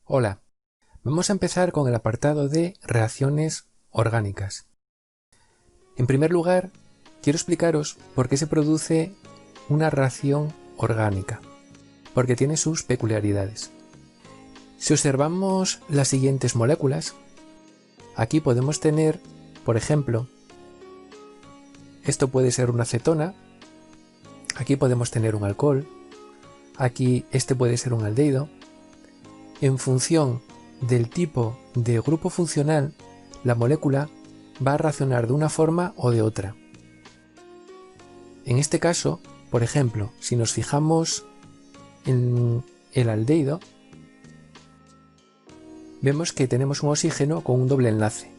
Hola, vamos a empezar con el apartado de reacciones orgánicas. En primer lugar, quiero explicaros por qué se produce una reacción orgánica, porque tiene sus peculiaridades. Si observamos las siguientes moléculas, aquí podemos tener, por ejemplo, esto puede ser una acetona, aquí podemos tener un alcohol, aquí este puede ser un aldehído. En función del tipo de grupo funcional, la molécula va a reaccionar de una forma o de otra. En este caso, por ejemplo, si nos fijamos en el aldehído, vemos que tenemos un oxígeno con un doble enlace.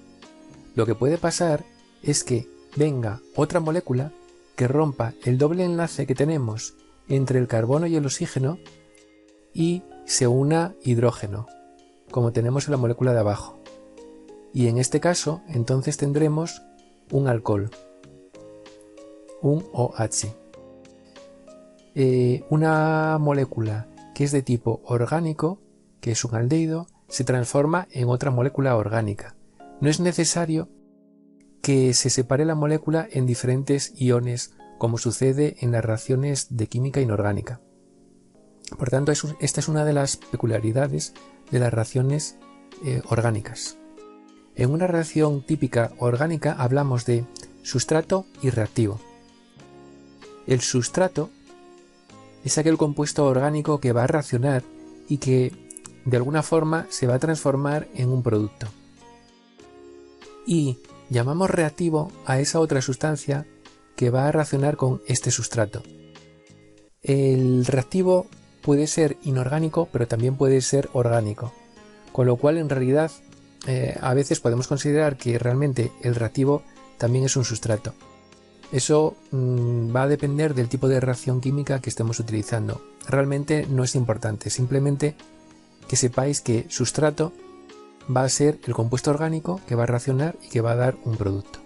Lo que puede pasar es que venga otra molécula que rompa el doble enlace que tenemos entre el carbono y el oxígeno y se una hidrógeno, como tenemos en la molécula de abajo. Y en este caso, entonces tendremos un alcohol, un OH. Una molécula que es de tipo orgánico, que es un aldehído, se transforma en otra molécula orgánica. No es necesario que se separe la molécula en diferentes iones, como sucede en las reacciones de química inorgánica. Por tanto, esta es una de las peculiaridades de las reacciones orgánicas. En una reacción típica orgánica hablamos de sustrato y reactivo. El sustrato es aquel compuesto orgánico que va a reaccionar y que de alguna forma se va a transformar en un producto. Y llamamos reactivo a esa otra sustancia que va a reaccionar con este sustrato. El reactivo puede ser inorgánico, pero también puede ser orgánico, con lo cual en realidad a veces podemos considerar que realmente el reactivo también es un sustrato. Eso va a depender del tipo de reacción química que estemos utilizando. Realmente no es importante, simplemente que sepáis que sustrato va a ser el compuesto orgánico que va a reaccionar y que va a dar un producto.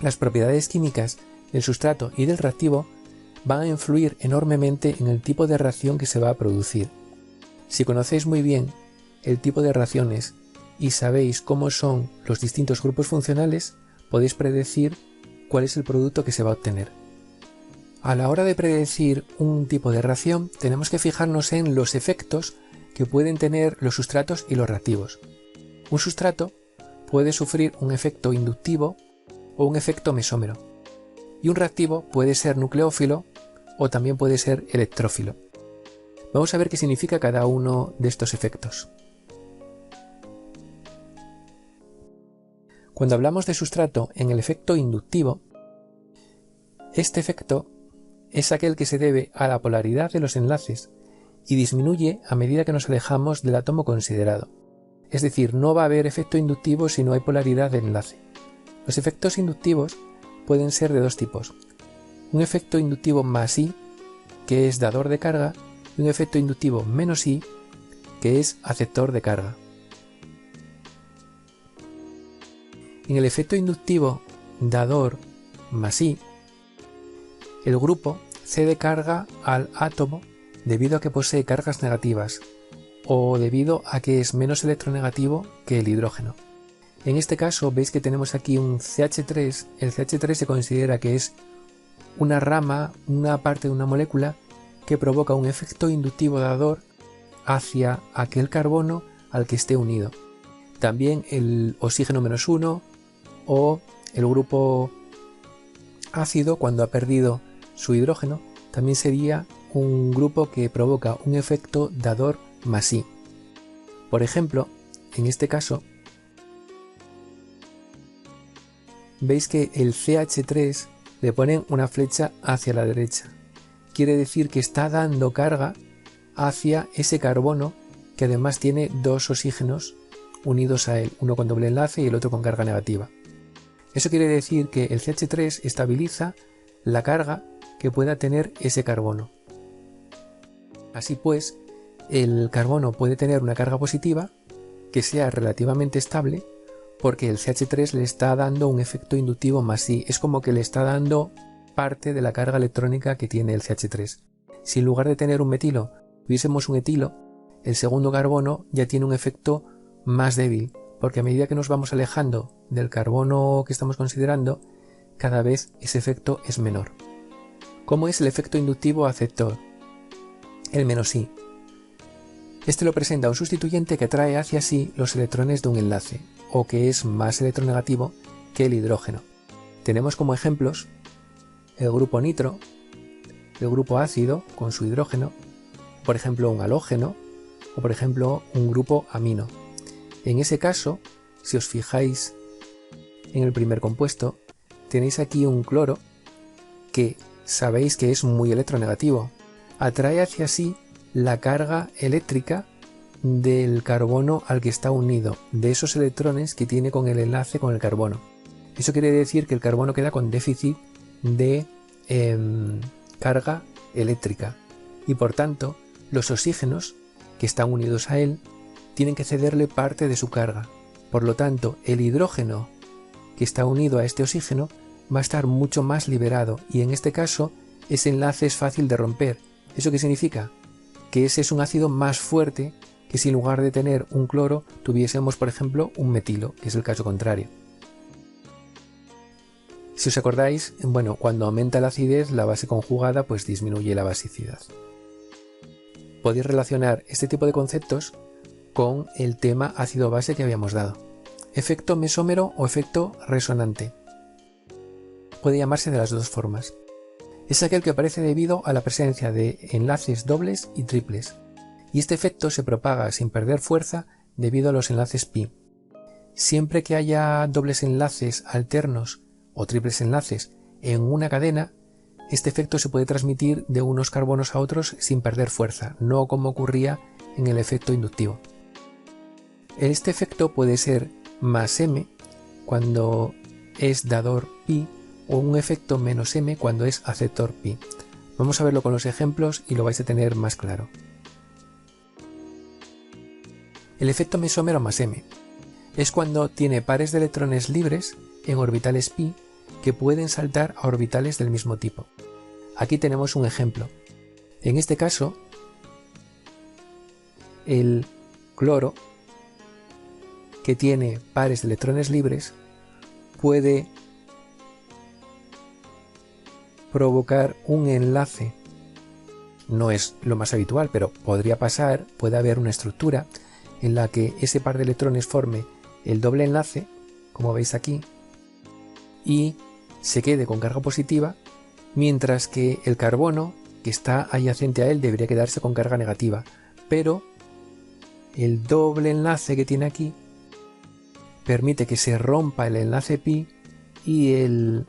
Las propiedades químicas del sustrato y del reactivo van a influir enormemente en el tipo de reacción que se va a producir. Si conocéis muy bien el tipo de reacciones y sabéis cómo son los distintos grupos funcionales, podéis predecir cuál es el producto que se va a obtener. A la hora de predecir un tipo de reacción, tenemos que fijarnos en los efectos que pueden tener los sustratos y los reactivos. Un sustrato puede sufrir un efecto inductivo o un efecto mesómero, y un reactivo puede ser nucleófilo o también puede ser electrófilo. Vamos a ver qué significa cada uno de estos efectos. Cuando hablamos de sustrato en el efecto inductivo, este efecto es aquel que se debe a la polaridad de los enlaces y disminuye a medida que nos alejamos del átomo considerado. Es decir, no va a haber efecto inductivo si no hay polaridad de enlace. Los efectos inductivos pueden ser de dos tipos. Un efecto inductivo más I, que es dador de carga, y un efecto inductivo menos I, que es aceptor de carga. En el efecto inductivo dador más I, el grupo cede carga al átomo debido a que posee cargas negativas o debido a que es menos electronegativo que el hidrógeno. En este caso veis que tenemos aquí un CH3. El CH3 se considera que es una rama, una parte de una molécula que provoca un efecto inductivo dador hacia aquel carbono al que esté unido. También el oxígeno -1 o el grupo ácido, cuando ha perdido su hidrógeno, también sería un grupo que provoca un efecto dador más I. Por ejemplo, en este caso, veis que el CH3 le ponen una flecha hacia la derecha. Quiere decir que está dando carga hacia ese carbono que además tiene dos oxígenos unidos a él, uno con doble enlace y el otro con carga negativa. Eso quiere decir que el CH3 estabiliza la carga que pueda tener ese carbono. Así pues, el carbono puede tener una carga positiva que sea relativamente estable porque el CH3 le está dando un efecto inductivo más I. Es como que le está dando parte de la carga electrónica que tiene el CH3. Si en lugar de tener un metilo tuviésemos un etilo, el segundo carbono ya tiene un efecto más débil, porque a medida que nos vamos alejando del carbono que estamos considerando, cada vez ese efecto es menor. ¿Cómo es el efecto inductivo aceptor? El -I. Este lo presenta un sustituyente que atrae hacia sí los electrones de un enlace, o que es más electronegativo que el hidrógeno. Tenemos como ejemplos el grupo nitro, el grupo ácido con su hidrógeno, por ejemplo un halógeno, o por ejemplo un grupo amino. En ese caso, si os fijáis en el primer compuesto, tenéis aquí un cloro que sabéis que es muy electronegativo. Atrae hacia sí la carga eléctrica del carbono al que está unido, de esos electrones que tiene con el enlace con el carbono. Eso quiere decir que el carbono queda con déficit de carga eléctrica y por tanto los oxígenos que están unidos a él tienen que cederle parte de su carga. Por lo tanto, el hidrógeno que está unido a este oxígeno va a estar mucho más liberado y en este caso ese enlace es fácil de romper. ¿Eso qué significa? Que ese es un ácido más fuerte que si en lugar de tener un cloro tuviésemos, por ejemplo, un metilo, que es el caso contrario. Si os acordáis, bueno, cuando aumenta la acidez, la base conjugada pues disminuye la basicidad. Podéis relacionar este tipo de conceptos con el tema ácido-base que habíamos dado. Efecto mesómero o efecto resonante. Puede llamarse de las dos formas. Es aquel que aparece debido a la presencia de enlaces dobles y triples, y este efecto se propaga sin perder fuerza debido a los enlaces pi. Siempre que haya dobles enlaces alternos o triples enlaces en una cadena, este efecto se puede transmitir de unos carbonos a otros sin perder fuerza, no como ocurría en el efecto inductivo. Este efecto puede ser más m cuando es dador pi o un efecto menos m cuando es aceptor pi. Vamos a verlo con los ejemplos y lo vais a tener más claro. El efecto mesómero más m es cuando tiene pares de electrones libres en orbitales pi que pueden saltar a orbitales del mismo tipo. Aquí tenemos un ejemplo. En este caso, el cloro, que tiene pares de electrones libres, puede provocar un enlace. No es lo más habitual, pero podría pasar, puede haber una estructura en la que ese par de electrones forme el doble enlace, como veis aquí, y se quede con carga positiva, mientras que el carbono que está adyacente a él debería quedarse con carga negativa, pero el doble enlace que tiene aquí permite que se rompa el enlace pi y el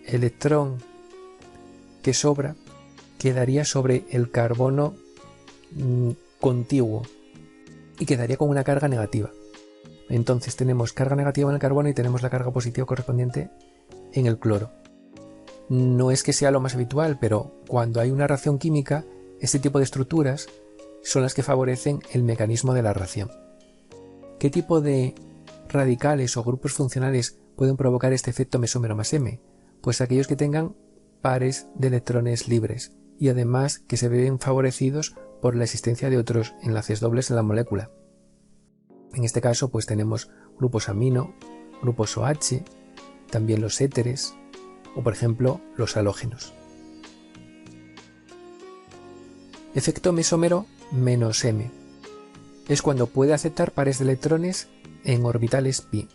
electrón que sobra quedaría sobre el carbono contiguo y quedaría con una carga negativa. Entonces tenemos carga negativa en el carbono y tenemos la carga positiva correspondiente en el cloro. No es que sea lo más habitual, pero cuando hay una reacción química, este tipo de estructuras son las que favorecen el mecanismo de la reacción. ¿Qué tipo de radicales o grupos funcionales pueden provocar este efecto mesómero más m? Pues aquellos que tengan pares de electrones libres y además que se ven favorecidos por la existencia de otros enlaces dobles en la molécula. En este caso pues tenemos grupos amino, grupos OH, también los éteres o por ejemplo los halógenos. Efecto mesómero menos m es cuando puede aceptar pares de electrones en orbitales pi.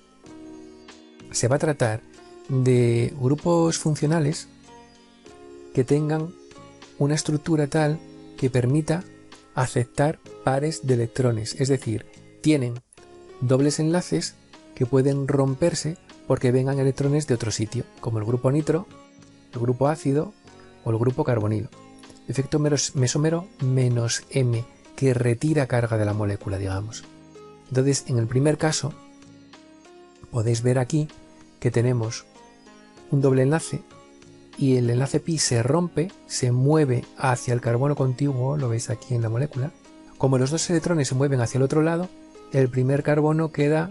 Se va a tratar de grupos funcionales que tengan una estructura tal que permita aceptar pares de electrones, es decir, tienen dobles enlaces que pueden romperse porque vengan electrones de otro sitio, como el grupo nitro, el grupo ácido o el grupo carbonilo. Efecto mesómero menos m, que retira carga de la molécula, digamos. Entonces, en el primer caso, podéis ver aquí que tenemos un doble enlace y el enlace pi se rompe, se mueve hacia el carbono contiguo, lo veis aquí en la molécula. Como los dos electrones se mueven hacia el otro lado, el primer carbono queda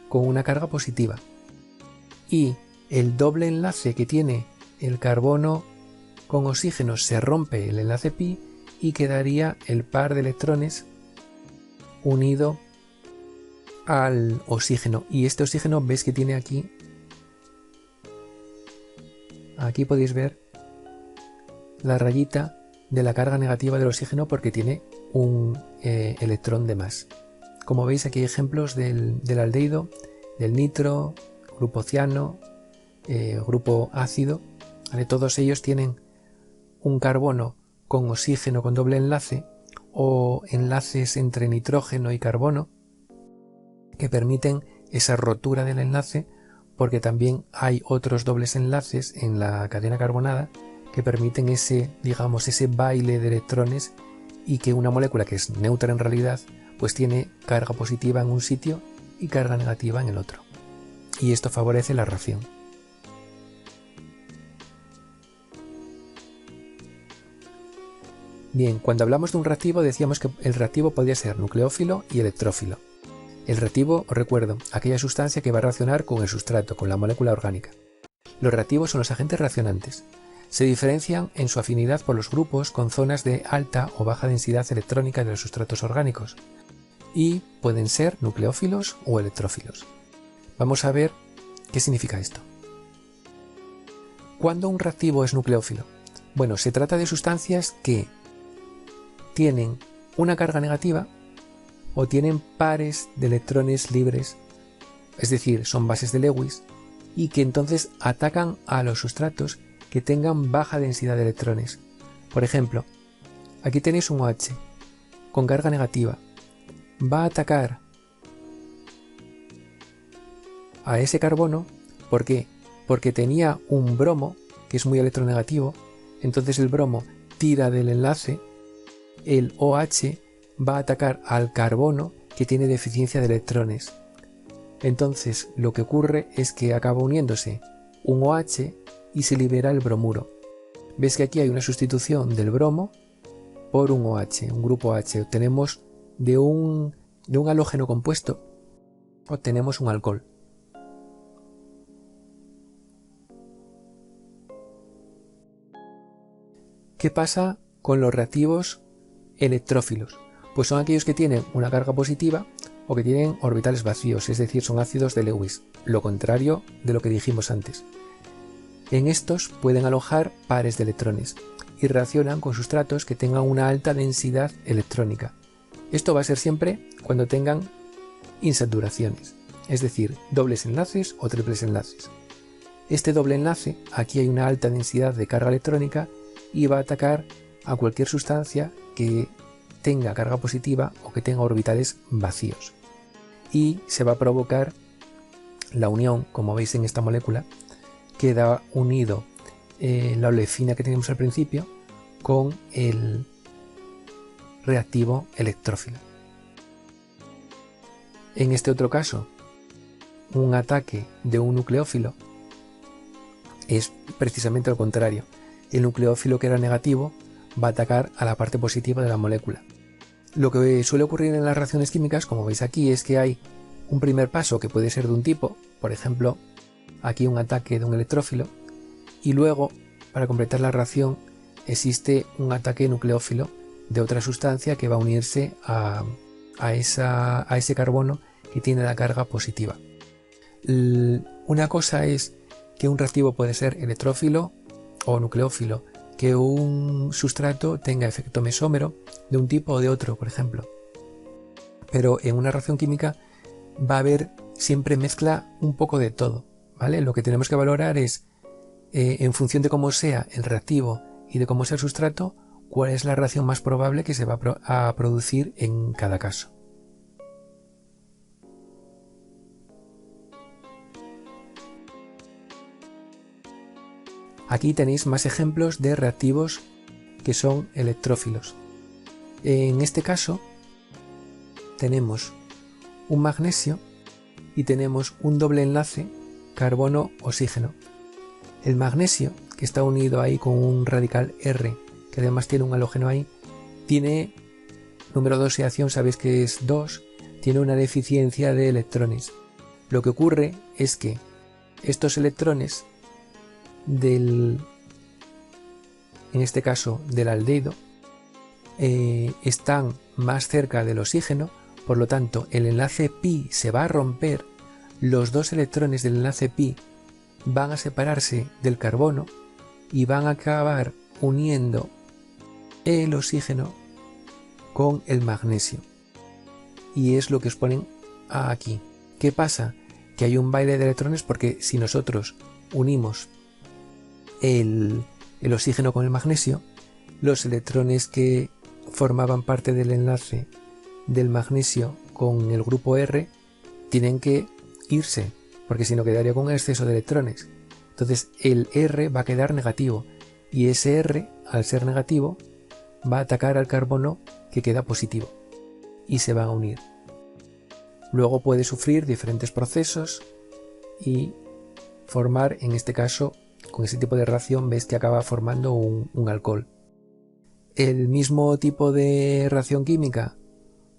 con una carga positiva y el doble enlace que tiene el carbono con oxígeno se rompe el enlace pi y quedaría el par de electrones unido al oxígeno. Y este oxígeno, veis que tiene aquí podéis ver la rayita de la carga negativa del oxígeno porque tiene un electrón de más. Como veis, aquí hay ejemplos del aldehído, del nitro, grupo ciano, grupo ácido, ¿vale? Todos ellos tienen un carbono con oxígeno con doble enlace o enlaces entre nitrógeno y carbono que permiten esa rotura del enlace, porque también hay otros dobles enlaces en la cadena carbonada que permiten ese baile de electrones, y que una molécula que es neutra en realidad pues tiene carga positiva en un sitio y carga negativa en el otro, y esto favorece la reacción. Bien, cuando hablamos de un reactivo decíamos que el reactivo podía ser nucleófilo y electrófilo. El reactivo, os recuerdo, aquella sustancia que va a reaccionar con el sustrato, con la molécula orgánica. Los reactivos son los agentes reaccionantes. Se diferencian en su afinidad por los grupos con zonas de alta o baja densidad electrónica de los sustratos orgánicos, y pueden ser nucleófilos o electrófilos. Vamos a ver qué significa esto. ¿Cuándo un reactivo es nucleófilo? Bueno, se trata de sustancias que tienen una carga negativa o tienen pares de electrones libres, es decir, son bases de Lewis, y que entonces atacan a los sustratos que tengan baja densidad de electrones. Por ejemplo, aquí tenéis un OH con carga negativa. Va a atacar a ese carbono. ¿Por qué? Porque tenía un bromo que es muy electronegativo, entonces el bromo tira del enlace, el OH va a atacar al carbono que tiene deficiencia de electrones. Entonces lo que ocurre es que acaba uniéndose un OH y se libera el bromuro. Ves que aquí hay una sustitución del bromo por un OH, un grupo OH. Obtenemos de un halógeno compuesto, obtenemos un alcohol. ¿Qué pasa con los reactivos electrófilos? Pues son aquellos que tienen una carga positiva o que tienen orbitales vacíos, es decir, son ácidos de Lewis, lo contrario de lo que dijimos antes. En estos pueden alojar pares de electrones y reaccionan con sustratos que tengan una alta densidad electrónica. Esto va a ser siempre cuando tengan insaturaciones, es decir, dobles enlaces o triples enlaces. Este doble enlace, aquí hay una alta densidad de carga electrónica y va a atacar a cualquier sustancia que tenga carga positiva o que tenga orbitales vacíos. Y se va a provocar la unión, como veis en esta molécula, queda unido la olefina que teníamos al principio con el reactivo electrófilo. En este otro caso, un ataque de un nucleófilo es precisamente lo contrario. El nucleófilo, que era negativo, va a atacar a la parte positiva de la molécula. Lo que suele ocurrir en las reacciones químicas, como veis aquí, es que hay un primer paso que puede ser de un tipo, por ejemplo, aquí un ataque de un electrófilo, y luego, para completar la reacción, existe un ataque nucleófilo de otra sustancia que va a unirse a ese carbono que tiene la carga positiva. Una cosa es que un reactivo puede ser electrófilo o nucleófilo, que un sustrato tenga efecto mesómero de un tipo o de otro, por ejemplo. Pero en una reacción química va a haber siempre mezcla un poco de todo, ¿vale? Lo que tenemos que valorar es, en función de cómo sea el reactivo y de cómo sea el sustrato, cuál es la reacción más probable que se va a producir en cada caso. Aquí tenéis más ejemplos de reactivos que son electrófilos. En este caso tenemos un magnesio y tenemos un doble enlace carbono-oxígeno. El magnesio, que está unido ahí con un radical R, que además tiene un halógeno ahí, tiene número de oxidación, sabéis que es 2, tiene una deficiencia de electrones. Lo que ocurre es que estos electrones en este caso del aldehído, están más cerca del oxígeno, por lo tanto el enlace pi se va a romper, los dos electrones del enlace pi van a separarse del carbono y van a acabar uniendo el oxígeno con el magnesio. Y es lo que os ponen aquí. ¿Qué pasa? Que hay un baile de electrones porque si nosotros unimos el oxígeno con el magnesio, los electrones que formaban parte del enlace del magnesio con el grupo R tienen que irse, porque si no quedaría con un exceso de electrones. Entonces el R va a quedar negativo y ese R, al ser negativo, va a atacar al carbono que queda positivo y se van a unir. Luego puede sufrir diferentes procesos y formar, en este caso, con ese tipo de reacción, veis que acaba formando un alcohol. El mismo tipo de reacción química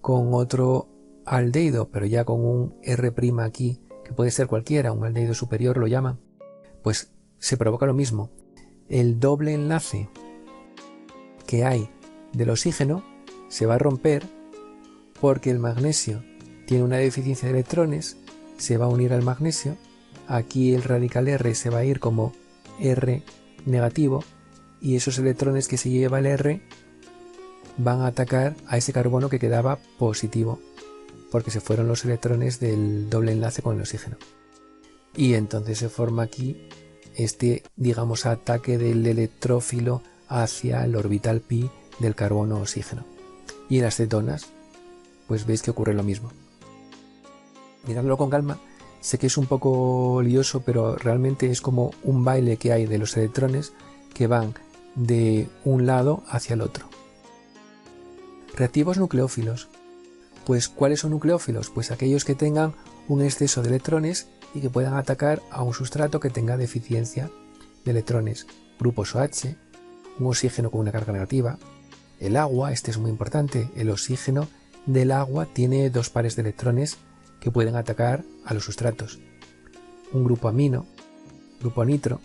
con otro aldehído, pero ya con un R' aquí, que puede ser cualquiera, un aldehído superior lo llaman, pues se provoca lo mismo. El doble enlace que hay del oxígeno se va a romper porque el magnesio tiene una deficiencia de electrones, se va a unir al magnesio, aquí el radical R se va a ir como R negativo y esos electrones que se lleva el R van a atacar a ese carbono que quedaba positivo porque se fueron los electrones del doble enlace con el oxígeno. Y entonces se forma aquí este, digamos, ataque del electrófilo hacia el orbital pi del carbono-oxígeno. Y en las cetonas, pues veis que ocurre lo mismo. Miradlo con calma, sé que es un poco lioso, pero realmente es como un baile que hay de los electrones que van de un lado hacia el otro. Reactivos nucleófilos. Pues ¿cuáles son nucleófilos? Pues aquellos que tengan un exceso de electrones y que puedan atacar a un sustrato que tenga deficiencia de electrones. Grupos OH, un oxígeno con una carga negativa. El agua, este es muy importante, el oxígeno del agua tiene dos pares de electrones que pueden atacar a los sustratos. Un grupo amino, grupo nitro,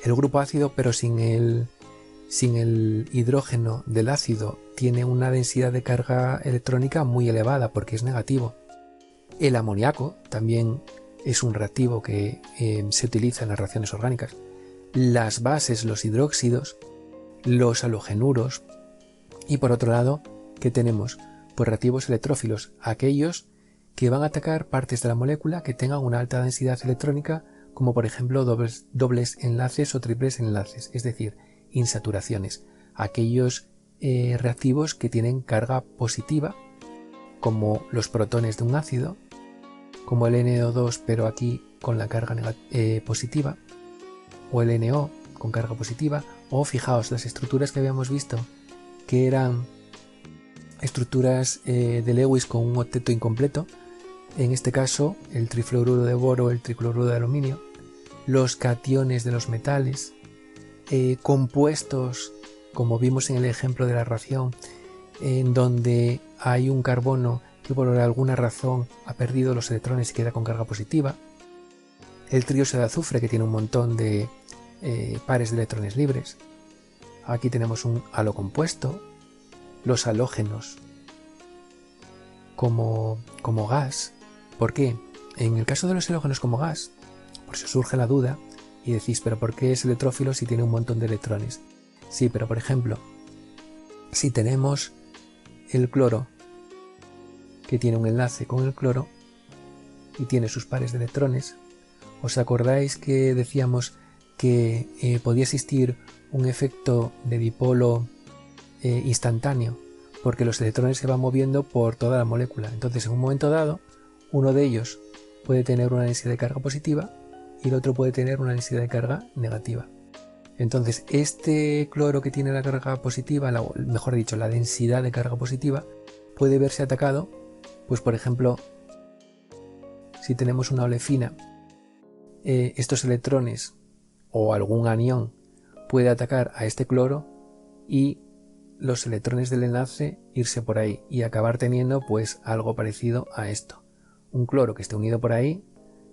el grupo ácido pero sin el hidrógeno del ácido tiene una densidad de carga electrónica muy elevada porque es negativo. El amoníaco también es un reactivo que se utiliza en las reacciones orgánicas. Las bases, los hidróxidos, los halogenuros y por otro lado, ¿qué tenemos? Pues reactivos electrófilos, aquellos que van a atacar partes de la molécula que tengan una alta densidad electrónica, como por ejemplo dobles enlaces o triples enlaces, es decir, insaturaciones. Aquellos reactivos que tienen carga positiva, como los protones de un ácido, como el NO2 pero aquí con la carga positiva, o el NO con carga positiva, o fijaos las estructuras que habíamos visto que eran estructuras de Lewis con un octeto incompleto, en este caso el trifluoruro de boro, el tricloruro de aluminio, los cationes de los metales, compuestos como vimos en el ejemplo de la reacción en donde hay un carbono que por alguna razón ha perdido los electrones y queda con carga positiva, el trióxido de azufre que tiene un montón de pares de electrones libres, aquí tenemos un halo compuesto, los halógenos como gas. ¿Por qué? En el caso de los halógenos como gas, por si os surge la duda y decís, pero ¿por qué es electrófilo si tiene un montón de electrones? Sí, pero por ejemplo, si tenemos el cloro que tiene un enlace con el cloro y tiene sus pares de electrones, ¿os acordáis que decíamos que podía existir un efecto de dipolo instantáneo? Porque los electrones se van moviendo por toda la molécula. Entonces, en un momento dado, uno de ellos puede tener una densidad de carga positiva y el otro puede tener una densidad de carga negativa. Entonces, este cloro que tiene la carga positiva, mejor dicho, la densidad de carga positiva, puede verse atacado, pues por ejemplo, si tenemos una olefina, estos electrones o algún anión puede atacar a este cloro y los electrones del enlace irse por ahí y acabar teniendo pues algo parecido a esto. Un cloro que esté unido por ahí,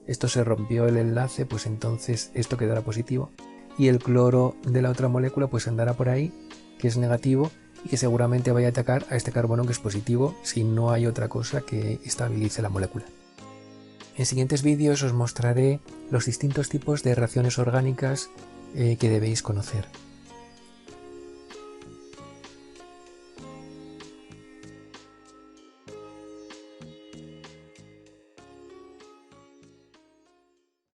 esto se rompió el enlace, pues entonces esto quedará positivo y el cloro de la otra molécula pues andará por ahí, que es negativo, y que seguramente vaya a atacar a este carbono que es positivo si no hay otra cosa que estabilice la molécula. En siguientes vídeos os mostraré los distintos tipos de reacciones orgánicas que debéis conocer.